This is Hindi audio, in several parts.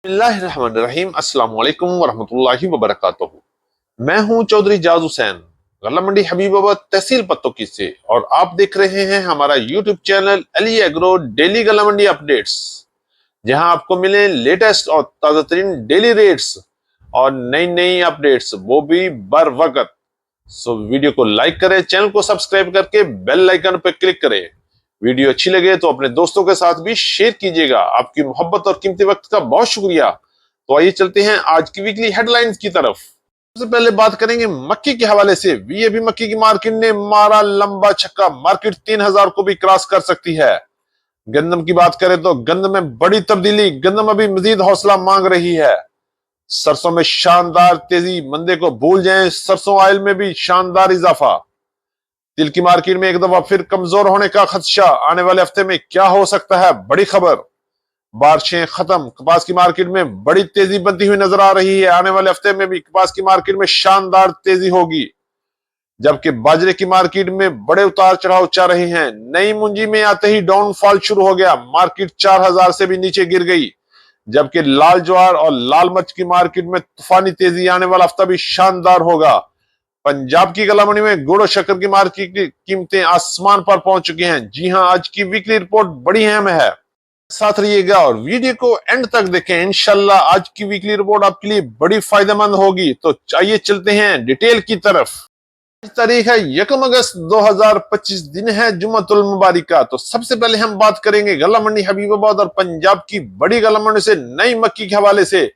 बिस्मिल्लाहिर्रहमानिर्रहीम अस्सलाम वालेकुम वरहमतुल्लाहि वबरकातुहू। मैं हूं चौधरी जाज हुसैन, गल्ला मंडी हबीबाबाद तहसील पत्तोकी से, और आप देख रहे हैं हमारा YouTube channel Ali agro daily गल्ला मंडी अपडेट्स, जहां आपको मिले लेटेस्ट और ताजा तरीन डेली रेट्स और नई नई अपडेट्स, वो भी बर वक्त। सो वीडियो को लाइक करें, चैनल को सब्सक्राइब करके बेल आइकन पर क्लिक करें। वीडियो अच्छी लगे तो अपने दोस्तों के साथ भी शेयर कीजिएगा। आपकी मोहब्बत और कीमती वक्त का बहुत शुक्रिया। तो आइए चलते हैं आज की वीकली हेडलाइंस की तरफ। सबसे पहले बात करेंगे मक्की के हवाले से। वीएपी मक्की की मार्केट ने मारा लंबा छक्का, मार्केट 3000 को भी क्रॉस कर सकती है। गंदम की बात करें तो गंदम में बड़ी तब्दीली, गंदम अभी मजीद हौसला मांग रही है। सरसों में शानदार तेजी, मंदे को भूल जाएं, सरसों ऑयल में भी शानदार इजाफा। तिल की मार्केट में एक दफा फिर कमजोर होने का खदशा, आने वाले हफ्ते में क्या हो सकता है, बड़ी खबर। बारिशें खत्म, कपास की मार्केट में बड़ी तेजी बनती हुई नजर आ रही है। आने वाले हफ्ते में भी कपास की मार्केट में शानदार तेजी होगी, जबकि बाजरे की मार्केट में बड़े उतार चढ़ाव चल रहे हैं। नई मुंजी में आते ही डाउनफॉल शुरू हो गया, मार्केट 4000 से भी नीचे गिर गई। जबकि लाल ज्वार और लाल मिर्च की मार्केट में तूफानी तेजी, आने वाला हफ्ता भी शानदार होगा। पंजाब की गला मंडी में गुड़ और शक्कर की मार्केट की कीमतें आसमान पर पहुंच चुकी हैं। जी हां, आज की वीकली रिपोर्ट बड़ी अहम है, साथ रहिएगा और वीडियो को एंड तक देखें। इंशाल्लाह आज की वीकली रिपोर्ट आपके लिए बड़ी फायदेमंद होगी। तो आइए चलते हैं डिटेल की तरफ। आज तारीख है 1 अगस्त 2025, दिन है जुम्मतुल मुबारक का। तो सबसे पहले हम बात करेंगे गला मंडी हबीबाबाद और पंजाब की बड़ी गला मंडी से नई मक्की के हवाले से।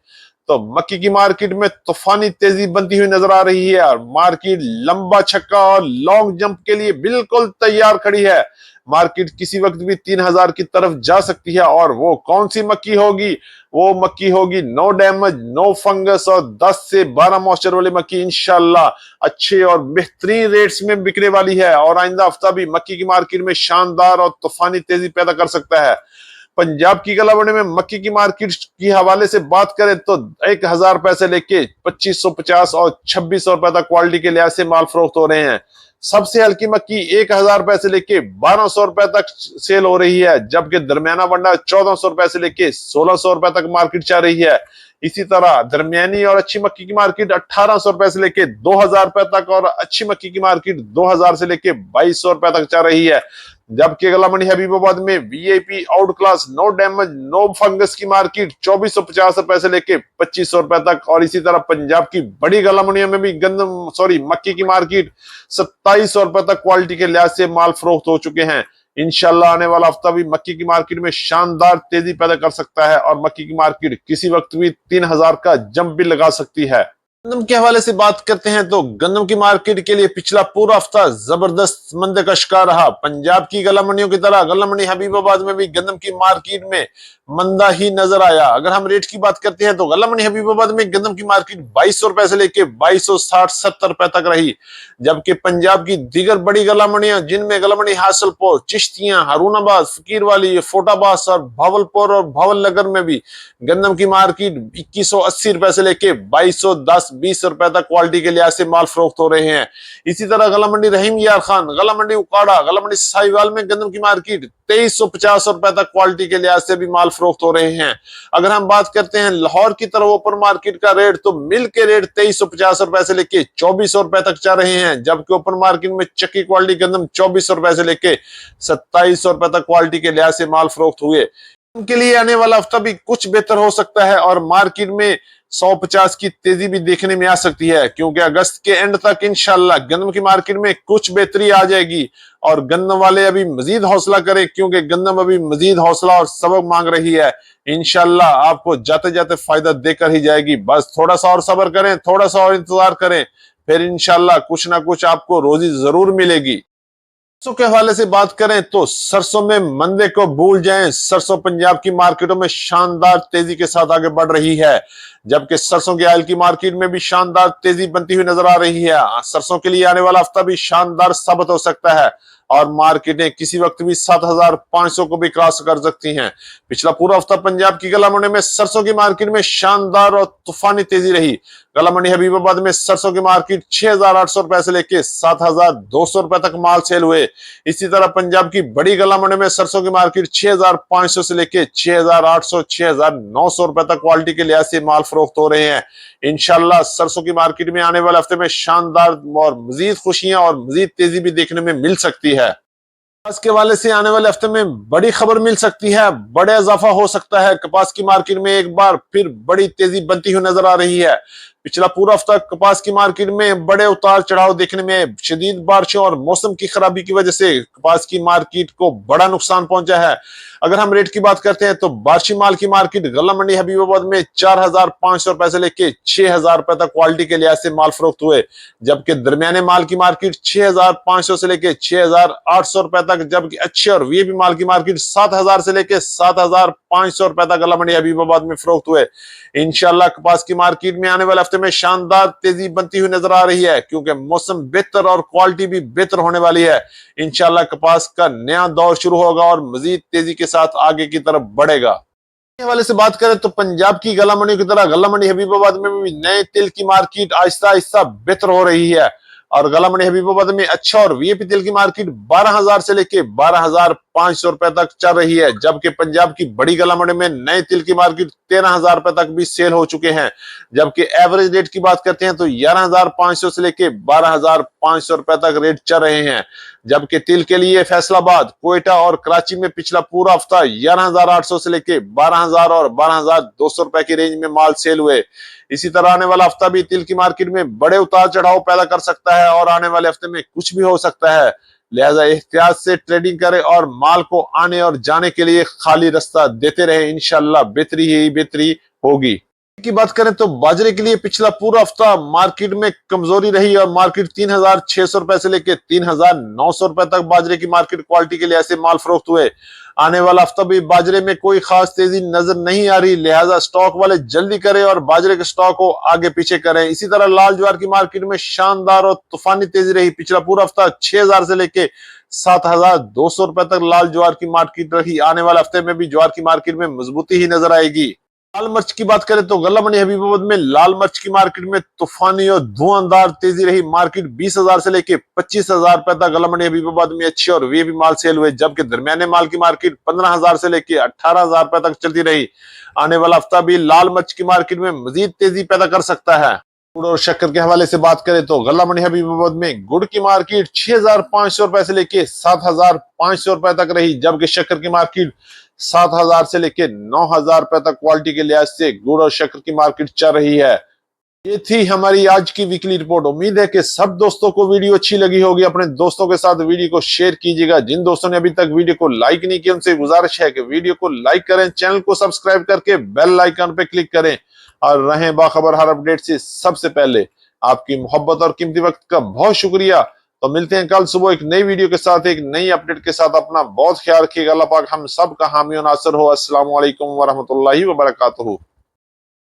तो मक्की की मार्केट में तूफानी तेजी बनती हुई नजर आ रही है और मार्केट लंबा छक्का और लॉन्ग जंप के लिए बिल्कुल तैयार खड़ी है। मार्केट किसी वक्त भी 3000 की तरफ जा सकती है। और वो कौन सी मक्की होगी? वो मक्की होगी नो डैमेज, नो फंगस और 10 से 12 मॉइस्चर वाली मक्की। इंशाल्लाह अच्छे और बेहतरीन रेट्स में बिकने वाली है और आइंदा हफ्ता भी मक्की की मार्केट में शानदार और तूफानी तेजी पैदा कर सकता है। पंजाब की गला मंडी में मक्की की मार्केट की हवाले से बात करें तो 1000 रुपए से लेके 2550 और 2600 रुपए तक क्वालिटी के लिहाज से माल फरोख्त हो रहे हैं। सबसे हल्की मक्की 1000 रुपए से लेके 1200 रुपए तक सेल हो रही है, जबकि दरमियाना वंडा 1400 रुपए से लेके 1600 रुपए तक मार्केट चल रही है। इसी तरह दरमियानी और अच्छी मक्की की मार्केट 1800 रुपए से लेके 2000 रुपए तक और अच्छी मक्की की मार्केट 2000 से लेके 2200 रुपए तक चल रही है। जबकि गला मंडी हबीबाबाद में VIP out class no damage no fungus की मार्केट 2450 रुपए से लेके 2500 रुपए तक। और इसी तरह पंजाब की बड़ी गला मंडियों में भी मक्की की मार्केट 2700 रुपए तक क्वालिटी के लिहाज से माल फरोख्त हो चुके हैं। इंशाल्लाह आने वाला हफ्ता भी मक्की की मार्केट में शानदार तेजी पैदा कर सकता है और मक्की की मार्केट किसी वक्त भी 3000 का जंप भी लगा सकती है। गंदम के हवाले से बात करते हैं तो गंदम की मार्केट के लिए पिछला पूरा हफ्ता जबरदस्त मंदे का शिकार रहा। पंजाब की गला मंडियों की तरह गला मंडी हबीबाबाद में भी गंदम की मार्केट में मंदा ही नजर आया। अगर हम रेट की बात करते हैं तो गला मंडी हबीबाबाद में गंदम की मार्केट 2200 रुपए से लेके 2260-70 रुपए तक रही, जबकि पंजाब की दीगर बड़ी गला मंडियां जिनमें गला मंडी हासिलपुर, चिश्तियां, हारूनाबाद, फकीरवाली, फोटाबाद और भावलपुर और भावलनगर में भी गंदम की मार्केट 2180 रुपए से लेके 2210-20 रुपए तक क्वालिटी के लिहाज से माल फरोख्त हो रहे हैं। इसी तरह गला मंडी रहीम यार खान, गला मंडी उकाड़ा, गला मंडी साहिवाल में गंदम की मार्केट 2350 रुपए तक क्वालिटी के लिहाज से भी माल फरोख्त हो रहे हैं। अगर हम बात करते हैं लाहौर की तरफ ओपन मार्केट का रेट, तो मिल के रेट 2350 रुपए से लेके 2400 रुपए तक चल रहे हैं, जबकि ओपन मार्केट में चक्की क्वालिटी गंदम 2400 रुपए से लेके 2700 रुपए तक क्वालिटी के लिहाज से माल फरोख्त हुए। उनके लिए आने वाला हफ्ता भी कुछ बेहतर हो सकता है और मार्केट में 150 की तेजी भी देखने में आ सकती है, क्योंकि अगस्त के एंड तक इंशाल्लाह गंदम की मार्केट में कुछ बेहतरी आ जाएगी। और गंदम वाले अभी मजीद हौसला करें, क्योंकि गंदम अभी मजीद हौसला और सबक मांग रही है। इंशाल्लाह आपको जाते जाते फायदा देकर ही जाएगी। बस थोड़ा सा और सब्र करें, थोड़ा सा और इंतजार करें, फिर इंशाल्लाह कुछ ना कुछ आपको रोजी जरूर मिलेगी। सरसों के हवाले से बात करें तो सरसों में मंदे को भूल जाएं। सरसों पंजाब की मार्केटों में शानदार तेजी के साथ आगे बढ़ रही है, जबकि सरसों की आयल की मार्केट में भी शानदार तेजी बनती हुई नजर आ रही है। सरसों के लिए आने वाला हफ्ता भी शानदार साबित हो सकता है। और मार्केटें किसी वक्त भी 7,500 को भी क्रॉस कर सकती हैं। पिछला पूरा हफ्ता पंजाब की गला मंडी में सरसों की मार्केट में शानदार और तूफानी तेजी रही। गला मंडी हबीबाबाद में सरसों की मार्केट 6,800 रुपए से लेके 7,200 रुपए तक माल सेल हुए। इसी तरह पंजाब की बड़ी गला मंडी में सरसों की मार्केट 6,500 से लेके 6,800 6,900 रुपए तक क्वालिटी के लिहाज से माल फरोख्त हो रहे हैं। इंशाल्लाह सरसों की मार्केट में आने वाले हफ्ते में शानदार और मजीद खुशियां और मजीद तेजी भी देखने में मिल सकती है। कपास के वाले से आने वाले हफ्ते में बड़ी खबर मिल सकती है, बड़ा इजाफा हो सकता है। कपास की मार्केट में एक बार फिर बड़ी तेजी बनती हुई नजर आ रही है। पिछला पूरा हफ्ता कपास की मार्केट में बड़े उतार चढ़ाव देखने में शदीद बारिशों और मौसम की खराबी की वजह से कपास की मार्केट को बड़ा नुकसान पहुंचा है। अगर हम रेट की बात करते हैं तो बारिशी माल की मार्केट गला मंडी हबीबाबाद में 4,500 रुपए से लेके 6,000 रुपए तक क्वालिटी के लिहाज से माल फरोख्त हुए, जबकि दरमियाने माल की मार्केट 6,500 से लेके 6,800 रुपए तक, जबकि अच्छे और वीआईपी माल की मार्केट 7,000 से लेके 7,500 रुपए तक गला मंडी हबीबाबाद में फरोख्त हुए। इंशाल्लाह कपास की मार्केट में आने वाले हफ्ते में शानदार तेजी बनती हुई नजर आ रही है, क्योंकि मौसम बेहतर और क्वालिटी भी बेहतर होने वाली है। इंशाल्लाह कपास का नया दौर शुरू होगा और मजीद तेजी के साथ आगे की तरफ बढ़ेगा। हवाले से बात करें तो पंजाब की गला मंडी की तरह गला मंडी हबीबाबाद में भी नए तेल की मार्केट आहिस्ता आहिस्ता बेहतर हो रही है और गला मंडी हबीबाबाद में अच्छा और वीआईपी तेल की मार्केट 12,000 से लेके 12,500 रुपए तक चल रही है, जबकि पंजाब की बड़ी गला मंडी में नए तेल की मार्केट 13,000 रुपए तक भी सेल हो चुके हैं, जबकि एवरेज रेट की बात करते हैं तो 11,500 से लेके 12,500 रुपए तक रेट चल रहे हैं। जबकि तिल के लिए फैसलाबाद, कोयटा और कराची में पिछला पूरा हफ्ता 11,800 से लेके 12,000 और 12,200 रुपए की रेंज में माल सेल हुए। इसी तरह आने वाला हफ्ता भी तिल की मार्केट में बड़े उतार चढ़ाव पैदा कर सकता है और आने वाले हफ्ते में कुछ भी हो सकता है, लिहाजा एहतियात से ट्रेडिंग करें और माल को आने और जाने के लिए खाली रास्ता देते रहे। इंशाल्लाह बेहतरी ही बेहतरी होगी। की बात करें तो बाजरे के लिए पिछला पूरा हफ्ता मार्केट में कमजोरी रही और मार्केट 3,600 रुपए से लेकर 3,900 रुपए तक बाजरे की मार्केट क्वालिटी के लिए ऐसे माल फरोख्त हुए। आने वाला हफ्ता भी बाजरे में कोई खास तेजी नजर नहीं आ रही, लिहाजा स्टॉक वाले जल्दी करें और बाजरे के स्टॉक को आगे पीछे करें। इसी तरह लाल ज्वार की मार्केट में शानदार और तूफानी तेजी रही। पिछला पूरा हफ्ता 6,000 से लेके 7,200 रुपए तक लाल ज्वार की मार्केट रही। आने वाले हफ्ते में भी ज्वार की मार्केट में मजबूती ही नजर आएगी। लाल मिर्च की बात करें तो गला मंडी हबीबाबाद में लाल मिर्च की मार्केट में तूफानी और धुआंधार तेजी रही। मार्केट 20,000 से लेके 25,000 रुपए तक गला मंडी हबीबाबाद में अच्छे और वीआईपी माल सेल हुए, जबकि दरमियाने माल की मार्केट 15,000 से लेके 18,000 रुपए तक चलती रही। आने वाला हफ्ता भी लाल मिर्च की मार्केट में मजीद तेजी पैदा कर सकता है। गुड़ और शक्कर के हवाले से बात करें तो गला मंडी हबीबाबाद में गुड़ की मार्केट 6,500 रुपए से लेके 7,500 रुपए तक रही, जबकि शक्कर की मार्केट 7,000 से लेके 9,000 रुपए तक क्वालिटी के लिहाज से गुड़ और शक्कर की मार्केट चल रही है। ये थी हमारी आज की वीकली रिपोर्ट। उम्मीद है कि सब दोस्तों को वीडियो अच्छी लगी होगी। अपने दोस्तों के साथ वीडियो को शेयर कीजिएगा। जिन दोस्तों ने अभी तक वीडियो को लाइक नहीं किया उनसे गुजारिश है कि वीडियो को लाइक करें, चैनल को सब्सक्राइब करके बेल आइकन पे क्लिक करें और रहें बाखबर हर अपडेट से सबसे पहले। आपकी मोहब्बत और कीमती वक्त का बहुत शुक्रिया। तो मिलते हैं कल सुबह एक नई वीडियो के साथ, एक नई अपडेट के साथ। अपना बहुत ख्याल रखिएगा। अल्लाह पाक हम सब का हामी और नासर हो। अस्सलाम वालेकुम वरहमतुल्लाहि वबरकातुहू।